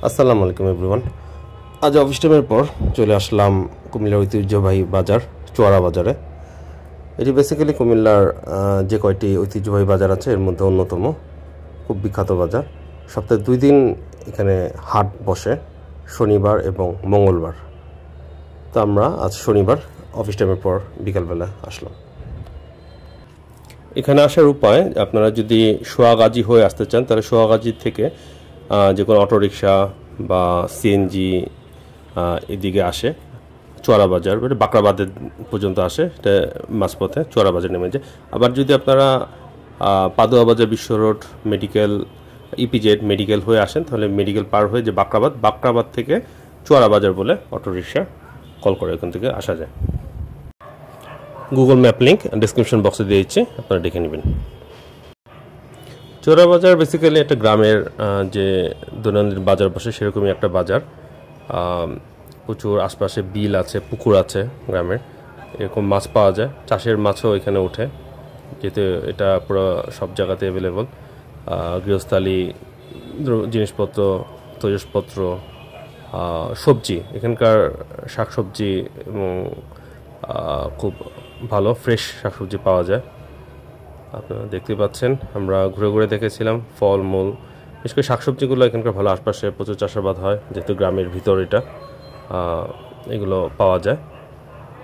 আসসালামু আলাইকুম এভরিওয়ান। আজ অফিস টাইমের পর চলে আসলাম কুমিল্লার ঐতিহ্যবাহী বাজার চুয়ারা বাজারে। এটি বেসিক্যালি কুমিল্লার যে কয়টি ঐতিহ্যবাহী বাজার আছে এর মধ্যে অন্যতম, খুব বিখ্যাত বাজার। সপ্তাহে 2 দিন এখানে হাট বসে, শনিবার এবং মঙ্গলবার। তো আমরা আজ শনিবার অফিস টাইমের পর বিকালবেলা আসলাম। এখানে আসার উপায়, আপনারা যদি সোয়াগাজী হয়ে আসতে চান তাহলে সোয়াগাজী থেকে যে কোনো অটোরিকশা বা সিএনজি এদিকে আসে চুয়ারা বাজার, বাঁকড়াবাদের পর্যন্ত আসে, এটা মাঝপথে চুয়ারা বাজার নেমে যায়। আবার যদি আপনারা পাদুয়া বাজার, বিশ্ব রোড, মেডিকেল, ইপিজেড মেডিকেল হয়ে আসেন তাহলে মেডিকেল পার হয়ে যে বাঁকড়াবাদ থেকে চুয়ারা বাজার বলে অটোরিকশা কল করে এখান থেকে আসা যায়। গুগল ম্যাপ লিঙ্ক ডেসক্রিপশন বক্সে দিয়ে দিচ্ছি, আপনারা দেখে নেবেন। চুয়ারা বাজার বেসিক্যালি একটা গ্রামের যে দৈনন্দিন বাজার বসে সেরকমই একটা বাজার। প্রচুর আশপাশে বিল আছে, পুকুর আছে গ্রামের, এরকম মাছ পাওয়া যায়। চাষের মাছও এখানে ওঠে, যেহেতু এটা পুরো সব জায়গাতে অ্যাভেলেবল। গৃহস্থালী জিনিসপত্র, তৈজসপত্র, সবজি, এখানকার শাকসবজি এবং খুব ভালো ফ্রেশ শাকসবজি পাওয়া যায়। আপনারা দেখতে পাচ্ছেন, আমরা ঘুরে ঘুরে দেখেছিলাম ফলমূল, বিশেষ করে শাকসবজিগুলো এখানকার ভালো। আশপাশে প্রচুর চাষাবাদ হয়, যেহেতু গ্রামের ভিতর এটা, এগুলো পাওয়া যায়।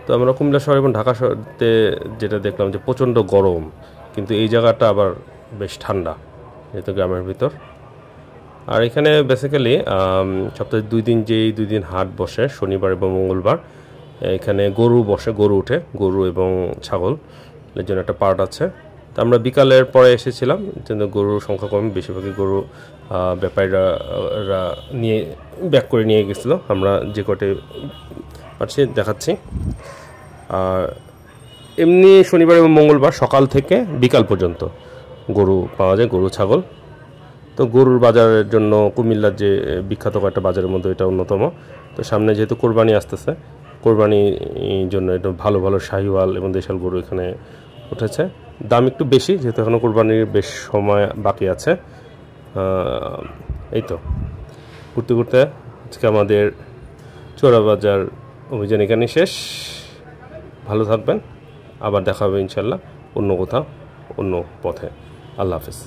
তো আমরা কুমিল্লা শহর এবং ঢাকা শহরতে যেটা দেখলাম যে প্রচণ্ড গরম, কিন্তু এই জায়গাটা আবার বেশ ঠান্ডা, যেহেতু গ্রামের ভিতর। আর এখানে বেসিক্যালি সপ্তাহে 2 দিন, যেই 2 দিন হাট বসে শনিবার এবং মঙ্গলবার, এখানে গরু বসে, গরু উঠে, গরু এবং ছাগল এর জন্য একটা পার্ট আছে। তো আমরা বিকালের পরে এসেছিলাম, কিন্তু গরুর সংখ্যা কম, বেশিরভাগই গরু ব্যাপারীরা নিয়ে ব্যাক করে নিয়ে গেছিলো। আমরা যে কটে পাচ্ছি দেখাচ্ছি। আর এমনি শনিবার এবং মঙ্গলবার সকাল থেকে বিকাল পর্যন্ত গরু পাওয়া যায়, গরু ছাগল। তো গরুর বাজারের জন্য কুমিল্লার যে বিখ্যাত কয়েকটা বাজারের মধ্যে এটা অন্যতম। তো সামনে যেহেতু কোরবানি আসতেছে, কোরবানির জন্য একটু ভালো ভালো শাহিওয়াল এবং দেশাল গরু এখানে উঠেছে। দাম একটু বেশি, যেহেতু এখনও কোরবানির বেশ সময় বাকি আছে। এই তো ঘুরতে ঘুরতে আজকে আমাদের চুয়ারা বাজার অভিযান এখানে শেষ। ভালো থাকবেন, আবার দেখা হবে ইনশাল্লাহ অন্য কোথাও, অন্য পথে। আল্লাহ হাফেজ।